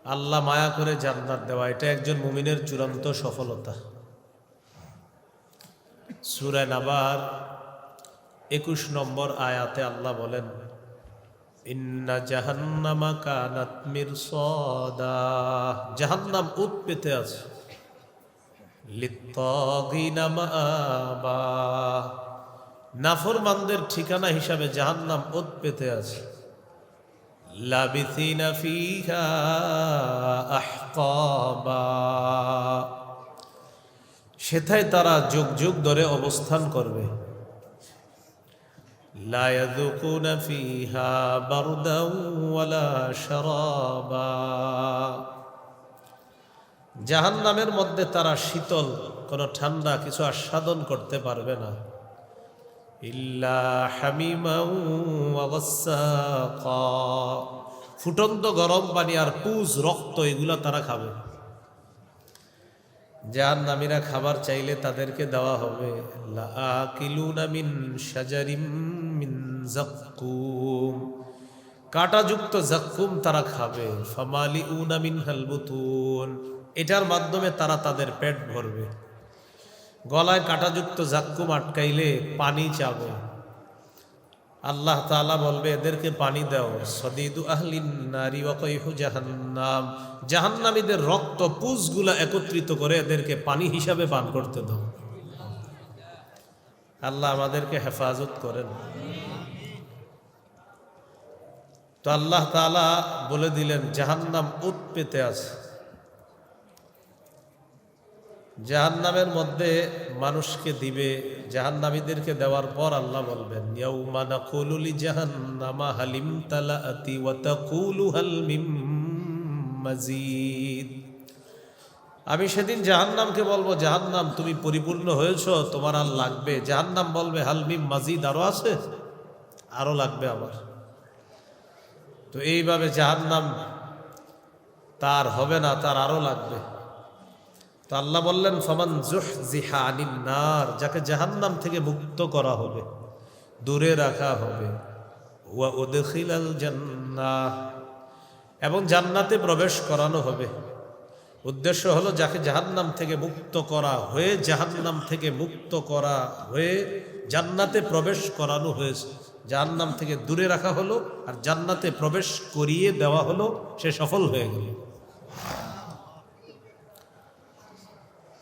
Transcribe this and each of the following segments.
আল্লাহ মায়া করে জান্নাত দেওয়া, এটা একজন মুমিনের চূড়ান্ত সফলতা। সূরা নাবার 21 নম্বর আয়াতে আল্লাহ বলেন, ইন্না জাহান্নামা কানাত মিরসাদা, জাহান্নাম উৎ পেতে আছে, লিত্তাগিনা মাআবা, নাফরমানদের ঠিকানা হিসাবে জাহান্নাম উৎ পেতে আছে। লাবিথিনা ফিহা আহকাবা, সেথায় তারা যুগ যুগ ধরে অবস্থান করবে। লা ইয়াযুকুনা ফিহা বারদাও ওয়ালা শারাবা, জাহান্নামের মধ্যে তারা শীতল কোনো ঠান্ডা কিছু আস্বাদন করতে পারবে না। ইল্লা হামিমাও ওয়া গাসসাকা, ফুটন্ত গরম পানি আর পুজ রক্ত এগুলো তারা খাবে। জাহান্নামীরা খাবার চাইলে তাদেরকে দেওয়া হবে, লাআকিলুনা মিন শাজারিম মিন যাক্কুম, কাঁটাযুক্ত যাক্কুম তারা খাবে। ফামালিউনা মিনহাল বুতুন, এটার মাধ্যমে তারা তাদের পেট ভরবে। গলায় কাঁটাযুক্ত যাক্কুম আটকাইলে পানি চাবে, আল্লাহ তাআলা বলবে এদেরকে পানি দাও। সদিদু আহলিন নারি ওয়া কাইহু জাহান্নাম, জাহান্নামীদের রক্ত পুজগুলা একত্রিত করে এদেরকে পানি হিসাবে পান করতে দাও। আল্লাহ আমাদেরকে হেফাজত করেন। তো আল্লাহ তাআলা বলে দিলেন জাহান্নাম উৎ পেতে আছে। জাহান্নামের মধ্যে মানুষকে দিবে, জাহান্নামীদেরকে দেওয়ার পর আল্লাহ বলবেন, ইয়াউমা নাকুলু লিজাহান্নামা হাল ইমতালাআতি ওয়া তাকুলু হাল মিন মাজিদ, আমি সেদিন জাহান্নামকে বলবো, জাহান্নাম তুমি পরিপূর্ণ হয়েছো, তোমার আর লাগবে? জাহান্নাম বলবে, হাল মিন মাজিদ, আরো আছে, আরো লাগবে আমার। তো এইভাবে জাহান্নাম তার হবে না, তার আরো লাগবে। তো আল্লাহ বললেন, ফামান যুহজিহা আনিন নার, যাকে জাহান্নাম থেকে মুক্ত করা হবে, দূরে রাখা হবে, ওয়া উদখিলাল জান্নাহ, এবং জান্নাতে প্রবেশ করানো হবে। উদ্দেশ্য হলো যাকে জাহান্নাম থেকে মুক্ত করা হয়ে, জাহান্নাম থেকে মুক্ত করা হয়ে জান্নাতে প্রবেশ করানো হয়েছে, জাহান্নাম থেকে দূরে রাখা হলো আর জান্নাতে প্রবেশ করিয়ে দেওয়া হলো, সে সফল হয়ে গেল।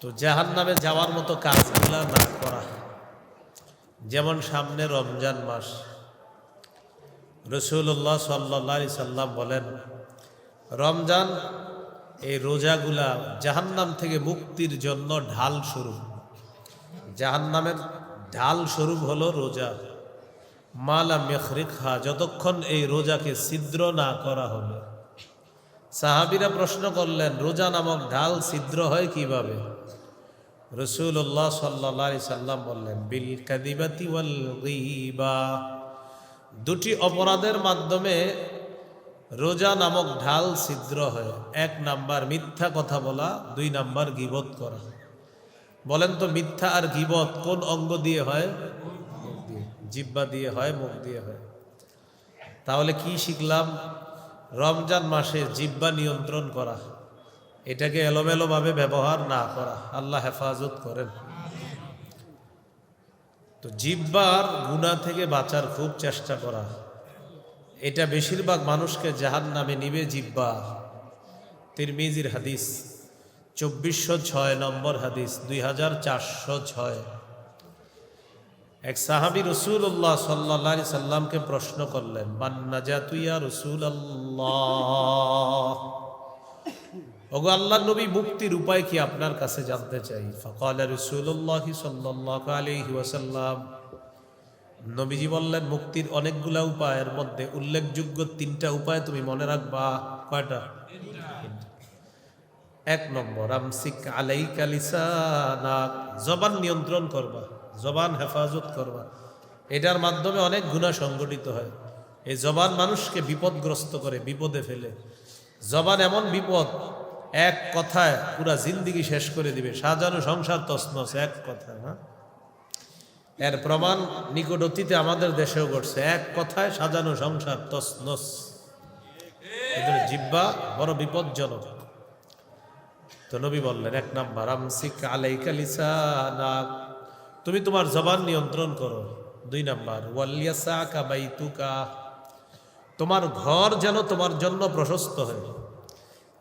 তো জাহান্নামে যাওয়ার মতো কাজগুলা না করা, যেমন সামনে রমজান মাস, রাসূলুল্লাহ সাল্লাল্লাহু আলাইহি সাল্লাম বলেন, রমজান এই রোজাগুলা জাহান্নাম থেকে মুক্তির জন্য ঢাল স্বরূপ। জাহান্নামের ঢাল স্বরূপ হলো রোজা। মালাম ইয়াখরিকহা, যতক্ষণ এই রোজাকে ছিদ্র না করা হবে। সাহাবীরা প্রশ্ন করলেন, রোজা নামক ঢাল ছিদ্র হয় কিভাবে? রাসূলুল্লাহ সাল্লাল্লাহু আলাইহি সাল্লাম বললেন, বিল কাযিবাতি ওয়াল গীবা, দুটি অপরাধের মাধ্যমে রোজা নামক ঢাল ছিদ্র হয়। 1 নাম্বার মিথ্যা কথা বলা, 2 নাম্বার গীবত করা। বলেন তো মিথ্যা আর গীবত কোন অঙ্গ দিয়ে হয়? জিহ্বা দিয়ে হয়, মুখ দিয়ে হয়। তাহলে কি শিখলাম? রমজান মাসে জিহ্বা নিয়ন্ত্রণ করা, এটাকে এলোমেলোভাবে ব্যবহার না করা। আল্লাহ হেফাজত করেন। তো জিহ্বার গুনাহ থেকে বাঁচার খুব চেষ্টা করা, এটা বেশিরভাগ মানুষকে জাহান্নামে নিবে। জিহ্বা, তিরমিজির হাদিস, 2406 নম্বর হাদিস, 2406। এক সাহাবী রাসূলুল্লাহ সাল্লাল্লাহু আলাইহি সাল্লামকে প্রশ্ন করলেন, মান নাজাতু ইয়া রাসূলুল্লাহ, ওগো আল্লাহর নবী, মুক্তির উপায় কি আপনার কাছে জানতে চাই। ফাকালা রাসূলুল্লাহ সাল্লাল্লাহু আলাইহি ওয়াসাল্লাম, নবীজি বললেন, মুক্তির অনেকগুলা উপায়ের মধ্যে উল্লেখযোগ্য 3টা উপায় তুমি মনে রাখবা। কয়টা? 1 নম্বর, আমসিক আলাইকা লিসানাক, জবান নিয়ন্ত্রণ করবা, জবান হেফাজত করবা। এটার মাধ্যমে অনেক গুনাহ সংগঠিত হয়। এই জবান মানুষকে বিপদগ্রস্ত করে, বিপদে ফেলে। জবান এমন বিপদ, এক কথায় পুরা জিন্দেগি শেষ করে দিবে, সাজানো সংসার তছনছ, এক কথা না। এর প্রমাণ নিকট অতীতে আমাদের দেশেও ঘটছে, এক কথায় সাজানো সংসার তছনছ। এজন্য জিহ্বা বড় বিপজ্জনক। তো নবী বললেন, 1 নাম্বার আমসিক আলাইকা লিসানাক, তুমি তোমার জবান নিয়ন্ত্রণ করো। 2 নাম্বার ওয়ালিয়াসাকা বাইতুকা, তোমার ঘর যেন তোমার জন্য প্রশস্ত হয়।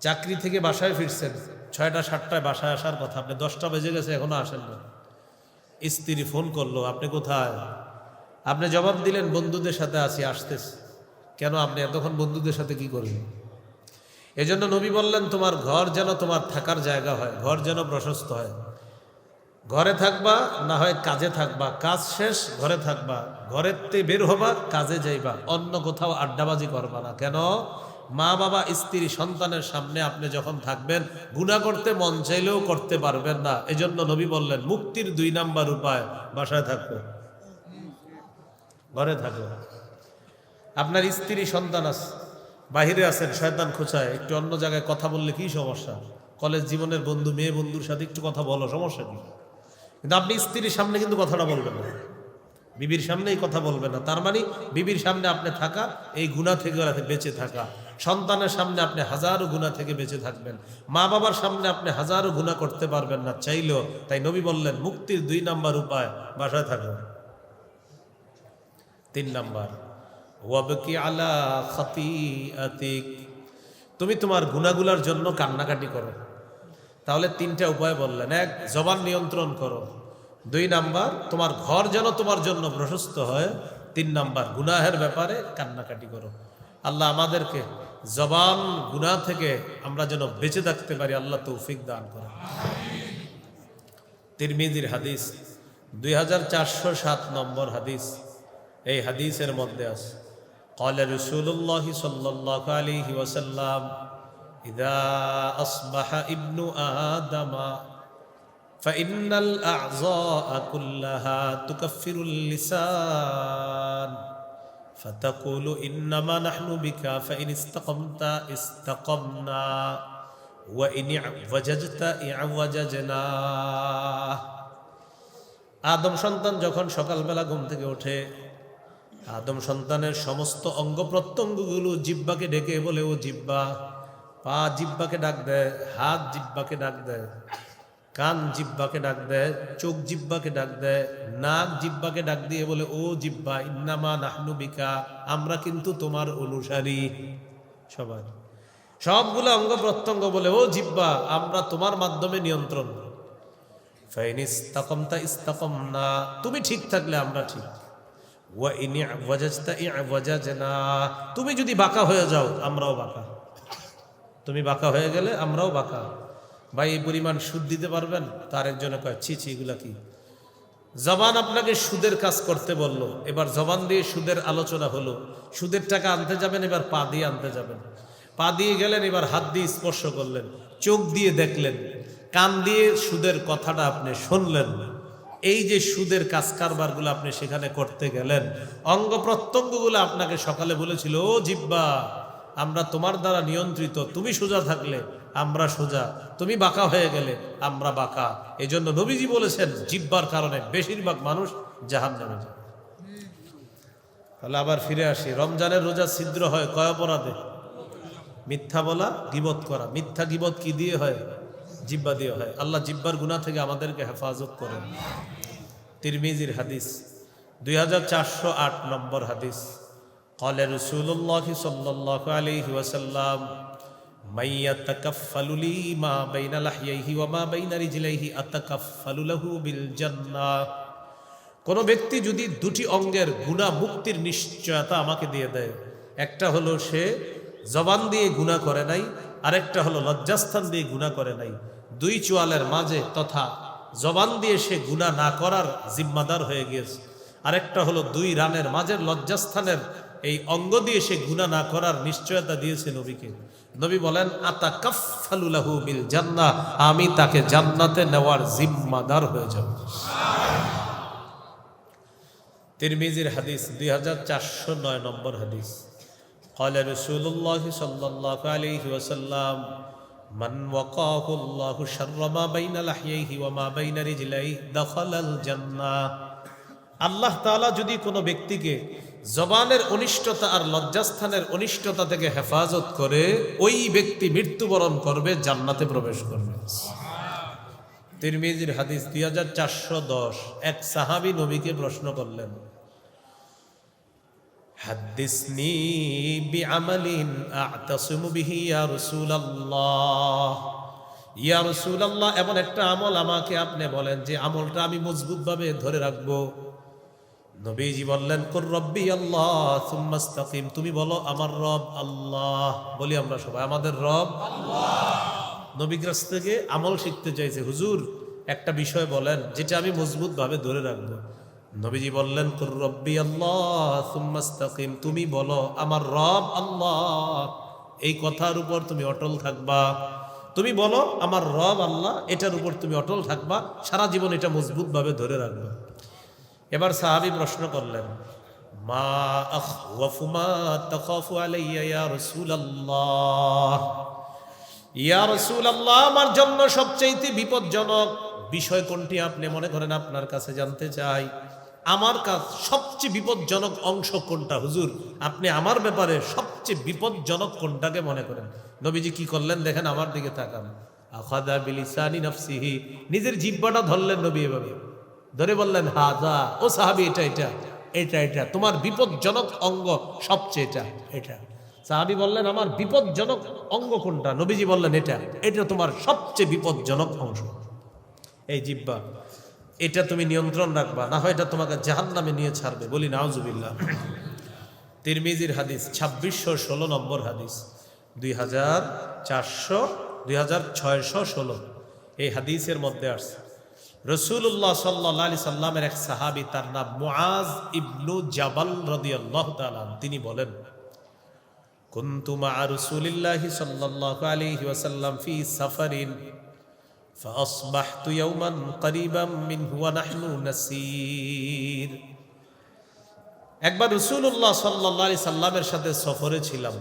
চাকরি থেকে বাসায় ফিরছেন, 6টা 7টায় বাসায় আসার কথা, আপনি 10টা বেজে গেছে এখনো আসেন না। স্ত্রী ফোন করলো, আপনি কোথায়? আপনি জবাব দিলেন, বন্ধুদের সাথে আছি, আসতেছি। কেন? আপনি এতক্ষণ বন্ধুদের সাথে কি করবেন? এজন্য নবী বললেন, তোমার ঘর যেন তোমার থাকার জায়গা হয়, ঘর যেন প্রশস্ত হয়। ঘরে থাকবা, না হয় কাজে থাকবা, কাজ শেষ ঘরে থাকবা, ঘরের থেকে বের হবা, কাজে যাইবা, অন্য কোথাও আড্ডাবাজি করবা না। কেন? মা বাবা স্ত্রী সন্তানের সামনে আপনি যখন থাকবেন, গুনাহ করতে মন চাইলেও করতে পারবেন না। এজন্য নবী বললেন, মুক্তির 2 নাম্বার উপায়, বাসায় থাকবে, ঘরে থাকবে। আপনার স্ত্রী সন্তান আছে, বাহিরে আছেন, শয়তান খোঁচায়, একটু অন্য জায়গায় কথা বললে কি সমস্যা? কলেজ জীবনের বন্ধু, মেয়ে বন্ধুর সাথে একটু কথা বলো, সমস্যা কি? কিন্তু আপনি স্ত্রীর সামনে কিন্তু কথাটা বলবেন না, বিবির সামনে এই কথা বলবেন না। তার মানে বিবির সামনে আপনি থাকা, এই গুনাহ থেকে বেঁচে থাকা। সন্তানের সামনে আপনি হাজারো গুনাহ থেকে বেঁচে থাকবেন। মা বাবার সামনে আপনি হাজারো গুনাহ করতে পারবেন না চাইলেও। তাই নবী বললেন, মুক্তির 2 নাম্বার উপায়, বাসায় থাকো। 3 নাম্বার ওয়াবকি আলা খাতিআতিক, তুমি তোমার গুনাহগুলোর জন্য কান্নাকাটি করো। তাহলে 3টা উপায় বললেন। 1, জবান নিয়ন্ত্রণ করো। 2 নাম্বার, তোমার ঘর যেন তোমার জন্য প্রশস্ত হয়। 3 নাম্বার, গুনাহের ব্যাপারে কান্নাকাটি করো। আল্লাহ আমাদেরকে জবান গুনাহ থেকে আমরা যেন বেঁচে থাকতে পারি, আল্লাহ তৌফিক দান করেন। তিরমিজির হাদিস, 2407 নম্বর হাদিস। এই হাদিসের মধ্যে আছে, ক্বালা রাসূলুল্লাহ সাল্লাল্লাহু আলাইহি ওয়াসাল্লাম, ইযা আসবাহা ইবনু আদামা ফাইন্নাল আ'যাআ কুল্লাহা তুকাফফিরুল লিসান ফাতাকুলু ইন্নামা নাহনু বিকা ফাইন ইসতাকামতা ইসতাকামনা ওয়া ইন ই'ওয়াজাজতা ই'ওয়াজাজনা। আদম সন্তান যখন সকালবেলা ঘুম থেকে ওঠে, আদম সন্তানের সমস্ত অঙ্গ প্রত্যঙ্গগুলো জিহ্বাকে ডেকে বলে, ও জিহ্বা। পা জিহ্বাকে ডাক দেয়, হাত জিহ্বাকে ডাক দেয়, কান জিহ্বাকে ডাক দেয়, চোখ জিহ্বাকে ডাক দেয়, নাক জিহ্বাকে ডাক দিয়ে বলে, ও জিহ্বা, ইন্নামা নাহনু বিকা, আমরা কিন্তু তোমার অনুসারী। সবাই সবগুলো অঙ্গ প্রত্যঙ্গ বলে, ও জিহ্বা, আমরা তোমার মাধ্যমে নিয়ন্ত্রণ। ফাইন ইসতাকামতা ইসতাকামনা, তুমি ঠিক থাকলে আমরা ঠিক। ওয়া ইন ই'ওয়াজাজতা ই'ওয়াজাজনা, তুমি যদি বাঁকা হয়ে যাও আমরাও বাঁকা, তুমি বাঁকা হয়ে গেলে আমরাও বাঁকা। ভাই, এই পরিমাণ সুদ দিতে পারবেন? তার একজনে কয়, ছি ছি, এগুলা কি? জবান আপনাকে সুদের কাজ করতে বলল, এবার জবান দিয়ে সুদের আলোচনা হলো। সুদের টাকা আনতে যাবেন, এবার পা দিয়ে আনতে যাবেন। পা দিয়ে গেলেন, এবার হাত দিয়ে স্পর্শ করলেন, চোখ দিয়ে দেখলেন, কান দিয়ে সুদের কথাটা আপনি শুনলেন। এই যে সুদের কাজ কারবারগুলো আপনি সেখানে করতে গেলেন, অঙ্গ প্রত্যঙ্গগুলো আপনাকে সকালে বলেছিল, ও জিহ্বা, আমরা তোমার দ্বারা নিয়ন্ত্রিত, তুমি সোজা থাকলে আমরা সোজা, তুমি বাঁকা হয়ে গেলে আমরা বাঁকা। এই জন্য নবীজি বলেছেন, জিহ্বার কারণে বেশিরভাগ মানুষ জাহান্নামে যায়। তাহলে আবার ফিরে আসি, রমজানের রোজা ছিদ্র হয় কয় অপরাধে? মিথ্যা বলা, গীবত করা। মিথ্যা গীবত কি দিয়ে হয়? জিহ্বা দিয়ে হয়। আল্লাহ জিহ্বার গুনাহ থেকে আমাদেরকে হেফাজত করেন। তিরমিজির হাদিস, 2408 নম্বর হাদিস। ক্বালা রাসূলুল্লাহ সাল্লাল্লাহু আলাইহি ওয়াসাল্লাম, মান ইয়াতাকাফফালু লি মা বাইনা লাহইহি ওয়া মা বাইনা রিজলাইহি আতাকাফফালু লাহু বিল জান্নাহ। কোন ব্যক্তি যদি 2টি অঙ্গের গুনাহ মুক্তির নিশ্চয়তা আমাকে দিয়ে দেয়, একটা হলো সে জবান দিয়ে গুনাহ করে নাই, আরেকটা হলো লজ্জাস্থান দিয়ে গুনাহ করে নাই। 2 চোয়ালের মাঝে তথা জবান দিয়ে সে গুনাহ না করার জিম্মাদার হয়ে গিয়েছে। আরেকটা হলো 2 রানের মাঝের লজ্জাস্থানের এই অঙ্গ দিয়ে সে গুনাহ না করার নিশ্চয়তা দিয়েছে নবীকে। নবী বলেন, আতাকাফফালু লাহু বিল জান্নাহ, আমি তাকে জান্নাতে নেওয়ার জিম্মাদার হয়ে যাব। তিরমিজির হাদিস, 2409 নম্বর হাদিস। ক্বালা রাসূলুল্লাহ সাল্লাল্লাহু আলাইহি ওয়াসাল্লাম, মান ওয়াকাহুল্লাহু শাররা মা বাইনা লাহইহি ওয়া মা বাইনা রিজলাইহি দাখালাল জান্নাহ। আল্লাহ তাআলা যদি কোনো ব্যক্তিকে জবানের অনিষ্টতা আর লজ্জাস্থানের অনিষ্টতা থেকে হেফাজত করে ওই ব্যক্তি মৃত্যুবরণ করবে, জান্নাতে প্রবেশ করবে। তিরমিজির হাদিস 2410। এক সাহাবী নবীকে প্রশ্ন করলেন, হাদ্দিসনি বিআমালিন আ'তাসিমু বিহি ইয়া রাসূলুল্লাহ। ইয়া রাসূলুল্লাহ, এমন একটা আমল আমাকে আপনি বলেন যে আমলটা আমি মজবুতভাবে ধরে রাখবো। নবীজি বললেন, কুর রব্বি আল্লাহ সুম্মা ইসতাকিম। তুমি বলো আমার রব আল্লাহ। বলি আমরা সবাই আমাদের রব আল্লাহ। নবীর কাছ থেকে আমল শিখতে চাইছে, হুজুর একটা বিষয় বলেন যেটা আমি মজবুতভাবে ধরে রাখবো। নবীজি বললেন, কুর রব্বি আল্লাহ সুম্মা ইসতাকিম। তুমি বলো আমার রব আল্লাহ, এই কথার উপর তুমি অটল থাকবা। তুমি বলো আমার রব আল্লাহ, এটার উপর তুমি অটল থাকবা, সারা জীবন এটা মজবুতভাবে ধরে রাখবা। এবার সাহাবী প্রশ্ন করলেন, মা আখওয়াফু মা তাখাফু আলাইয়া ইয়া রাসূলুল্লাহ। ইয়া রাসূলুল্লাহ, আমার জন্য সবচেয়ে বিপজ্জনক বিষয় কোনটি আপনি মনে করেন আপনার কাছে জানতে চাই। আমার কাছে সবচেয়ে বিপজ্জনক অংশ কোনটা হুজুর, আপনি আমার ব্যাপারে সবচেয়ে বিপজ্জনক কোনটাকে মনে করেন? নবীজি কি করলেন দেখেন, আমার দিকে তাকান। আখাযা বিলিসানি নাফসিহি, নিজের জিহ্বাটা ধরলেন নবী, এভাবে ধরে বললেন, হাজা, ও সাহাবী, এটা এটা এটা এটা তোমার বিপজ্জনক অঙ্গ সবচেয়ে এটা এটা। সাহাবী বললেন, আমার বিপজ্জনক অঙ্গ কোনটা? নবীজি বললেন, এটা এটা তোমার সবচেয়ে বিপজ্জনক অংশ, এই জিহ্বা। এটা তুমি নিয়ন্ত্রণ রাখবা, না হয় এটা তোমাকে জাহান্নামে নিয়ে ছাড়বে। বলি নাউজুবিল্লাহ। তিরমিজির হাদিস 2616 নম্বর হাদিস, 2616। এই হাদিসের মধ্যে আসছে রাসূলুল্লাহ সাল্লাল্লাহু আলাইহি সাল্লামের এক সাহাবী, তার নাম মুআজ ইবনু জাবাল রাদিয়াল্লাহু তাআলা, তিনি বলেন, কুনতু মা রাসূলিল্লাহি সাল্লাল্লাহু আলাইহি ওয়াসাল্লাম ফি সাফারিন ফাসবাহতু ইয়াওমান করিবাম মিনহু ওয়া নাহনু নাসির। একবার রাসূলুল্লাহ সাল্লাল্লাহু আলাইহি সাল্লামের সাথে সফরে ছিলাম।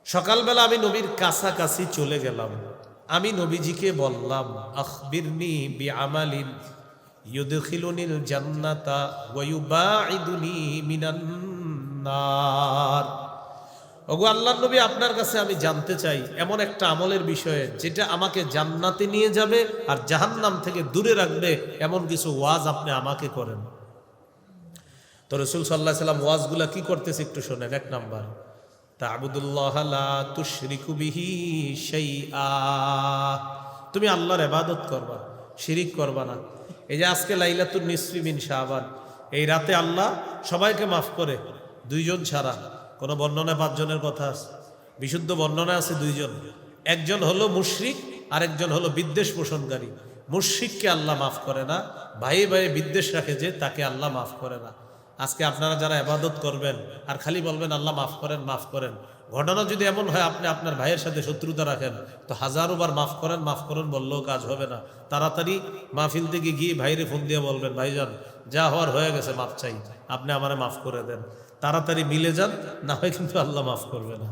সকালবেলা আমি নবীর কাছাকাছি চলে গেলাম। আমি নবীজিকে বললাম, আখবিরনি বিআমালিন ইউদখিলুনিল জান্নাতা ওয়া ইউবাঈদুনি মিনান নার। ওগো আল্লাহর নবী, আপনার কাছে আমি জানতে চাই এমন একটা আমলের বিষয়ে যেটা আমাকে জান্নাতে নিয়ে যাবে আর জাহান্নাম থেকে দূরে রাখবে, এমন কিছু ওয়াজ আপনি আমাকে করেন। তো রাসূল সাল্লাল্লাহু আলাইহি সাল্লাম ওয়াজগুলা কি করতেছে একটু শোনেন। এক নাম্বার, তা'বুদুল্লাহ লা তুশরিকু বিহি শাইআ। তুমি আল্লাহর ইবাদত করবা, শিরিক করবা না। এই যে আজকে লাইলাতুন নিসফি মিন শাবান, এই রাতে আল্লাহ সবাইকে মাফ করে, 2 জন ছাড়া। কোন বর্ণনায় 5 জনের কথা আছে, বিশুদ্ধ বর্ণনায় আছে 2 জন। একজন হলো মুশরিক, আরেকজন হলো বিদ্বেষ পোষণকারী। মুশরিককে আল্লাহ মাফ করে না, ভাই ভাই বিদ্বেষ রাখে যে, তাকে আল্লাহ মাফ করে না। আজকে আপনারা যারা ইবাদত করবেন আর খালি বলবেন আল্লাহ মাফ করেন মাফ করেন, ঘটনা যদি এমন হয় আপনি আপনার ভাইয়ের সাথে শত্রুতা রাখেন, তো 1000 বার মাফ করেন বললেও কাজ হবে না। তাড়াতাড়ি মাহফিল থেকে গিয়ে ভাইরে ফোন দিয়ে বলবেন, ভাইজান যা হওয়ার হয়ে গেছে, মাফ চাই, আপনি আমারে মাফ করে দেন। তাড়াতাড়ি মিলে যান, না হয় কিন্তু আল্লাহ মাফ করবে না।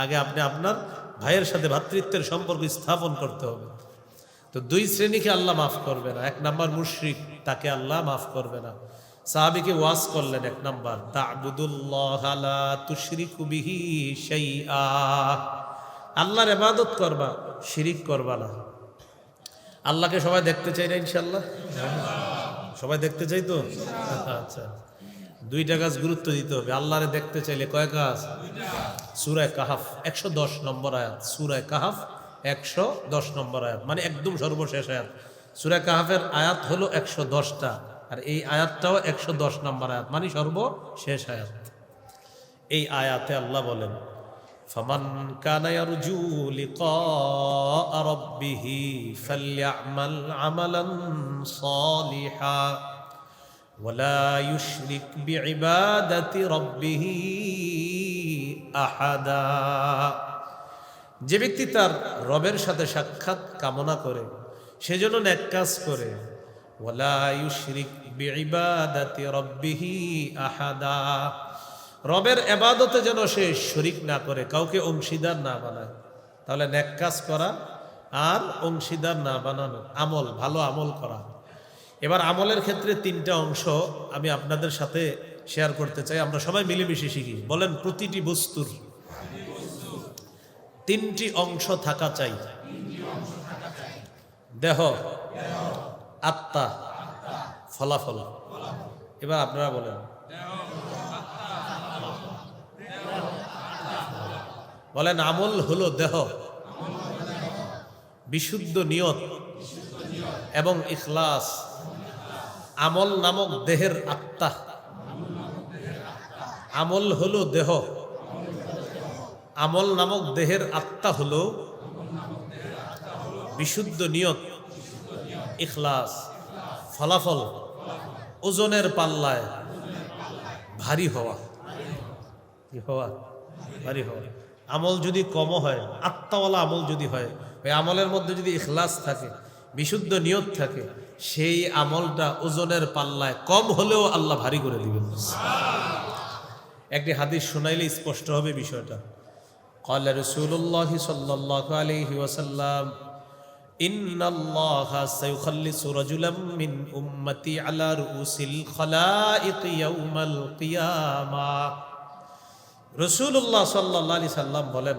আগে আপনি আপনার ভাইয়ের সাথে ভ্রাতৃত্বের সম্পর্ক স্থাপন করতে হবে। তো 2 শ্রেণীকে আল্লাহ মাফ করবে না। 1 নাম্বার মুশরিক, তাকে আল্লাহ মাফ করবে না। সাহাবীকে ওয়াজ করলেন, 1 নাম্বার, তা'বুদুল্লাহ লা তুশরিকু বিহি শাইআ। আল্লাহর ইবাদত করবা, শিরিক করবা না। আল্লাহকে সবাই দেখতে চাই না ইনশাআল্লাহ? সবাই দেখতে চাই তো? আচ্ছা, 2টা কাজ গুরুত্ব দিতে হবে। আল্লাহরে দেখতে চাইলে কয় কাজ? 2টা। সূরা কাহাফ 110 নম্বর আয়াত, সূরা কাহাফ 110 নম্বর আয়াত, মানে একদম সর্বশেষ আয়াত। সূরা কাহাফের আয়াত হলো 110টা, আর এই আয়াতটাও 110 নম্বর আয়াত, মানে সর্বশেষ আয়াত। এই আয়াতে আল্লাহ বলেন, ফামান কানা ইয়ারজু লিকা রাব্বিহি ফালইআমাল আমালান সালিহা ওয়ালা ইউশরিক বিইবাদাতি রাব্বিহি আহাদা। যে ব্যক্তি তার রবের সাথে সাক্ষাৎ কামনা করে, সেজন্য নেক কাজ করে, ওয়ালা ইউশরিক বিইবাদাতি রাব্বিহি আহাদা, রবের ইবাদতে যেন সে শরীক না করে, কাউকে অংশীদার না বানায়। তাহলে নেক কাজ করা আর অংশীদার না বানানো, আমল, ভালো আমল করা। এবার আমলের ক্ষেত্রে 3টা অংশ আমি আপনাদের সাথে শেয়ার করতে চাই, আমরা সবাই মিলেমিশে শিখি। বলেন, প্রতিটি বস্তুর তিনটি অংশ থাকা চাই: দেহ, আত্মা, ফলাফল। এবার আপনারা বলেন, বলেন আমল হলো দেহ, বিশুদ্ধ নিয়ত এবং ইখলাস। আমল নামক দেহের আত্মা। আমল হলো দেহ, আমল নামক দেহের আত্মা হলো বিশুদ্ধ নিয়ত, ইখলাস। ফলাফল ওজনের পাল্লায় ভারী হওয়া। কি হওয়া? ভারী হওয়া। আমল যদি কম হয়, আত্মাওয়ালা আমল যদি হয়, ওই আমলের মধ্যে যদি ইখলাস থাকে, বিশুদ্ধ নিয়ত থাকে, সেই আমলটা ওজনের পাল্লায় কম হলেও আল্লাহ ভারী করে দিবেন। একটি হাদিস শোনাইলে স্পষ্ট হবে বিষয়টা। قال رسول الله صلى الله عليه وسلم إن الله سيخلص رجلا من أمتي على رؤوس الخلائق يوم القيامة। রাসূলুল্লাহ সাল্লাল্লাহু আলাইহি সাল্লাম বলেন,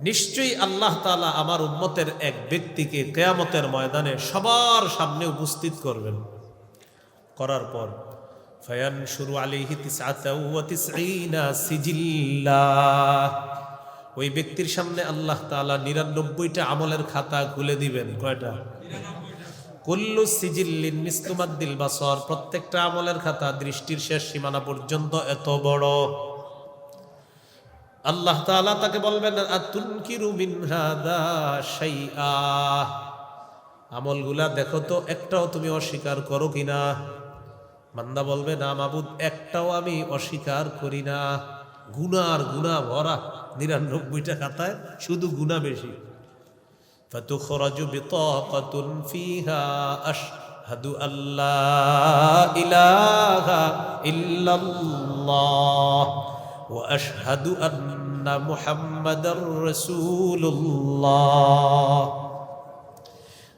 নিশ্চয়ই আল্লাহ তাআলা আমার উম্মতের এক ব্যক্তিকে কিয়ামতের ময়দানে সবার সামনে উপস্থিত করবেন। করার পর ফায়ানশুরু আলাইহি 99 সিজিল্লা, ওই ব্যক্তির সামনে আল্লাহ তাআলা 99টা আমলের খাতা খুলে দিবেন। কয়টা? কুল্লু সিজিল্লিন মিসলু মাদ্দিল বাসর, প্রত্যেকটা আমলের খাতা দৃষ্টির শেষ সীমানা পর্যন্ত এত বড়। আল্লাহ তাআলা তাকে বলবেন, আতুনকিরু মিন হাদা শাইআ, আমলগুলা দেখো তো একটাও তুমি অস্বীকার করো কিনা। বান্দা বলবে, না মাবুদ, একটাও আমি অস্বীকার করি না। গুনার গুনাহ ভরা 99টা খাতায়, শুধু গুনাহ বেশি। ফাতুখরাজু বিতাকাতুন ফিহা আশহাদু আল্লা ইলাহা ইল্লাল্লাহ ওয়া আশহাদু আন্না মুহাম্মাদার রাসূলুল্লাহ।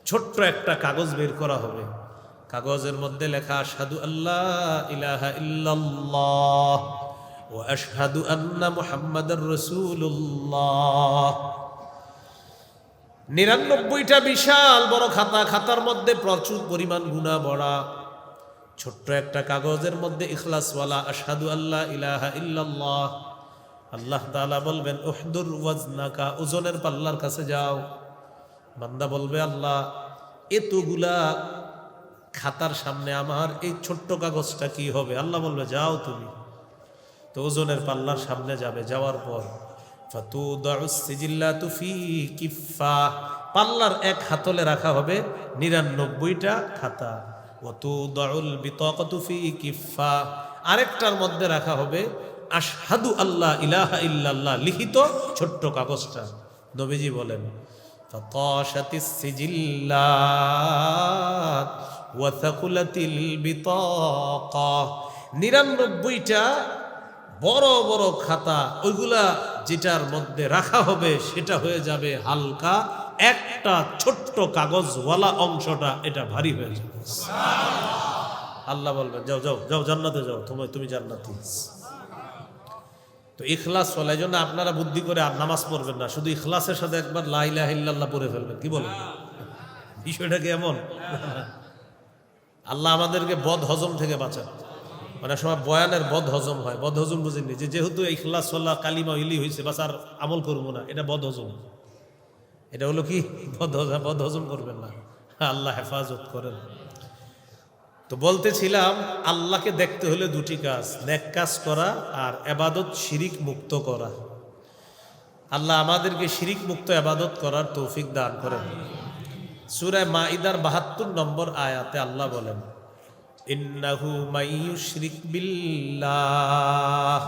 ছোট্ট একটা কাগজ বের করা হবে, কাগজের মধ্যে লেখা আশহাদু আল্লা ইলাহা ইল্লাল্লাহ ওয়া আশহাদু আন্না মুহাম্মাদার রাসূলুল্লাহ। 99টা বিশাল বড় খাতা, খাতার মধ্যে প্রচুর পরিমাণ গুনাহ ভরা। ছোট্ট একটা কাগজের মধ্যে ইখলাসওয়ালা আশহাদু আল্লা ইলাহা ইল্লাল্লাহ। আল্লাহ তাআলা বলবেন, উহদুর ওয়াজনাকা, ওজনের পাল্লার কাছে যাও। বান্দা বলবে, আল্লাহ, এতগুলা খাতার সামনে আমার এই ছোট্ট কাগজটা কি হবে? আল্লাহ বলবে, যাও তুমি। তো ওজনের পাল্লার সামনে যাবে, যাওয়ার পর ফাতুদাউস সিজিল্লাতু ফি কিফা, পাল্লার এক হাতলে রাখা হবে 99টা খাতা। ওয়াতুদাউল বিতাকাতু ফি কিফা, আরেকটার মধ্যে রাখা হবে আশহাদু আল্লা ইলাহা ইল্লাল্লাহ লিখিত ছোট্ট কাগজটা। নবীজি বলেন, ফাতাশাতিস সিজিল্লাত ওয়া থাকুলাতিল বিতাকা, 99টা বড় বড় খাতা, ওইগুলা যেটার মধ্যে রাখা হবে সেটা হয়ে যাবে হালকা, একটা ছোট্ট কাগজওয়ালা অংশটা এটা ভারী হয়ে যাবে। আল্লাহ বলবেন, যাও যাও যাও, জান্নাতে যাও, তুমি জান্নাতি। তো ইখলাস ওয়ালা, এই জন্য আপনারা বুদ্ধি করে আর নামাজ পড়বেন না, শুধু ইখলাসের সাথে একবার লা ইলাহা ইল্লাল্লাহ পড়ে ফেলবেন। কি বলেন? বিষয়টা কি এমন? আল্লাহ আমাদেরকে বদ হজম থেকে বাঁচান। মানে সময় বয়ানের বদ হজম হয়, বদ হজম বুঝেননি, যে যেহেতু ইখলাস ওয়ালা কালিমা ইলি হয়েছে, বাস আর আমল করবো না, এটা বদ হজম। এটা হলো কি? বদ হজম করবেন না, আল্লাহ হেফাজত করেন। তো বলতেছিলাম, আল্লাহকে দেখতে হলে দুটি কাজ, নেক কাজ করা আর ইবাদত শিরিক মুক্ত করা। আল্লাহ আমাদেরকে শিরিক মুক্ত ইবাদত করার তৌফিক দান করেন। সূরা মাইদার 72 নম্বর আয়াতে আল্লাহ বলেন, ইন্নাহু মাইয়ুশরিক বিল্লাহ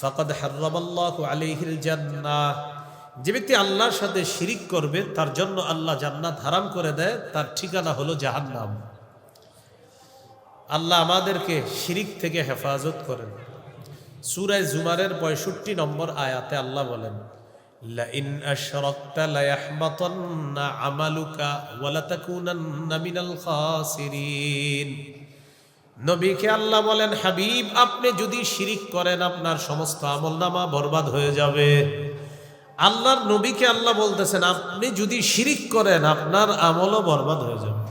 ফাকাদ হারামাল্লাহু আলাইহিল জান্নাহ, যে ব্যক্তি আল্লাহর সাথে শিরিক করবে তার জন্য আল্লাহ জান্নাত হারাম করে দেয়, তার ঠিকানা হলো জাহান্নাম। আল্লাহ আমাদেরকে শিরিক থেকে হেফাজত করেন। সূরা জুমারের 65 নম্বর আয়াতে আল্লাহ বলেন, লা ইন আশরাকতা লা ইয়াহবাতান্না আমালুকা ওয়া লা তাকুনান্না মিনাল খাসিরিন। নবীকে আল্লাহ বলেন, হাবিব আপনি যদি শিরিক করেন আপনার সমস্ত আমলনামা বরবাদ হয়ে যাবে। আল্লাহর নবীকে আল্লাহ বলতেছেন আপনি যদি শিরিক করেন আপনার আমলও বরবাদ হয়ে যাবে।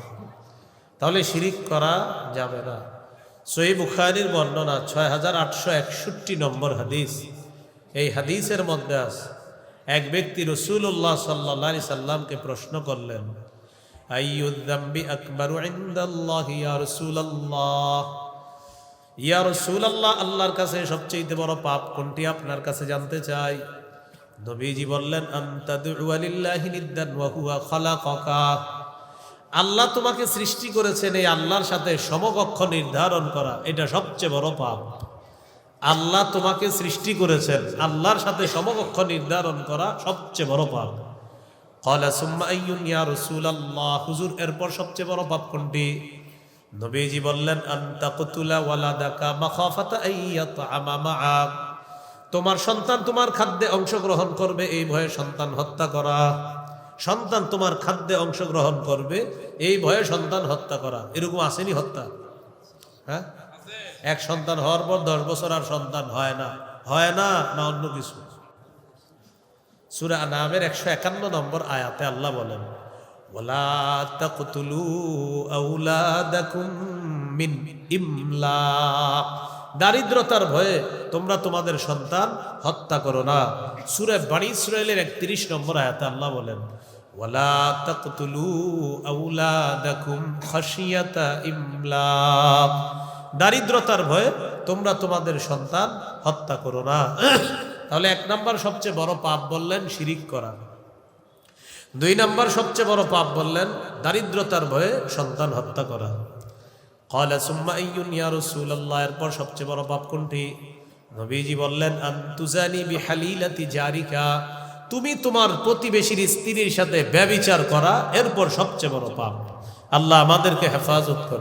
তাহলে শিরিক করা যাবে না। সহিহ বুখারীর বর্ণনা 6861 নম্বর হাদিস। এই হাদিসের মধ্যে আছে এক ব্যক্তি রাসূলুল্লাহ সাল্লাল্লাহু আলাইহি সাল্লামকে প্রশ্ন করলেন, আইয়ুয যামবি আকবারু ইনদাল্লাহি ইয়া রাসূলুল্লাহ, ইয়া রাসূলুল্লাহ আল্লাহর কাছে সবচেয়ে বড় পাপ কোনটি আপনার কাছে জানতে চাই। নবীজি বললেন, আনতা দু'আ লিল্লাহি নিদ্দান ওয়া হুয়া খালাকাকা, আল্লাহ তোমাকে সৃষ্টি করেছেন এই আল্লাহর সাথে সমকক্ষ নির্ধারণ করা, এটা সবচেয়ে বড় পাপ। আল্লাহ তোমাকে সৃষ্টি করেছেন, আল্লাহর সাথে সমকক্ষ নির্ধারণ করা সবচেয়ে বড় পাপ। ক্বালা সুম্মা আইয়ুন ইয়া রাসূলুল্লাহ, হুজুর এরপর সবচেয়ে বড় পাপ কোনটি? নবীজি বললেন, আনতা কতুলা ওয়ালাদাকা মাখাফাতা আইয়াতআমা মাআক, তোমার সন্তান তোমার খাদ্যে অংশগ্রহণ করবে এই ভয়ে সন্তান হত্যা করা। সন্তান তোমার খাদ্যে অংশগ্রহণ করবে এই ভয়ে সন্তান হত্যা করা। এরকম আসেনি হত্যা? হ্যাঁ, এক সন্তান হওয়ার পর 10 বছর আর সন্তান হয় না, হয় না না অন্য কিছু। সূরা আনআমের 151 নম্বর আয়াতে আল্লাহ বলেন, ওয়ালা তাকতুলু আওলাদাকুম মিন ইমলাক, দারিদ্রতার ভয়ে তোমরা তোমাদের সন্তান হত্যা করো না। সূরা বনী ইসরাঈলের 31 নম্বর আয়াতে আল্লাহ বলেন, ওয়ালা তাকতুলু আওলাদাকুম খাশিয়াতা ইমলাক, দারিদ্রতার ভয়ে তোমরা তোমাদের সন্তান হত্যা করো না। তাহলে 1 নাম্বার সবচেয়ে বড় পাপ বললেন শিরিক করা। 2 নাম্বার সবচেয়ে বড় পাপ বললেন দারিদ্রতার ভয়ে সন্তান হত্যা করা। ক্বালা সুম্মা আইয়ুন ইয়া রাসূলুল্লাহ, এরপর সবচেয়ে বড় পাপ কোনটি? নবীজি বললেন, আনতুজানি বিহালিলাতি জারিকা, তুমি তোমার প্রতিবেশীর স্ত্রীর সাথে ব্যভিচার করা এরপর সবচেয়ে বড় পাপ। আল্লাহ আমাদেরকে হেফাজত করে।